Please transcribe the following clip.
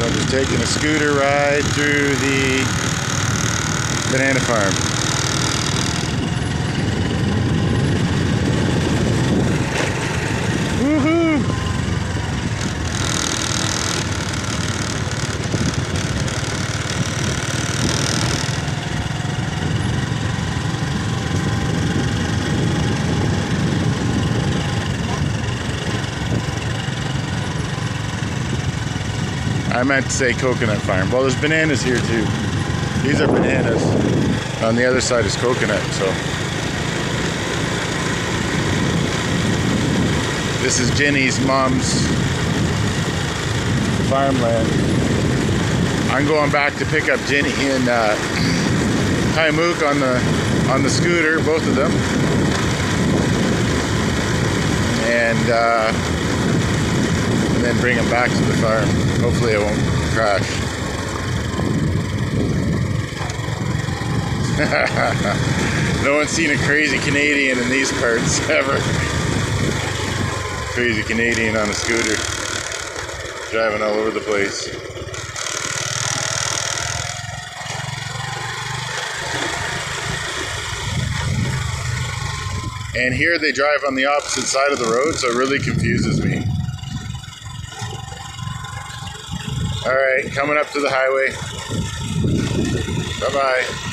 So I'm just taking a scooter ride through the banana farm. Woohoo! I meant to say coconut farm. Well, there's bananas here too. These are bananas. On the other side is coconut, so. This is Jenny's mom's farmland. I'm going back to pick up Jenny and Taimuk on the scooter, both of them. And then bring them back to the farm. Hopefully I won't crash. No one's seen a crazy Canadian in these parts ever. Crazy Canadian on a scooter, driving all over the place. And here they drive on the opposite side of the road, so it really confuses me. All right, coming up to the highway. Bye-bye.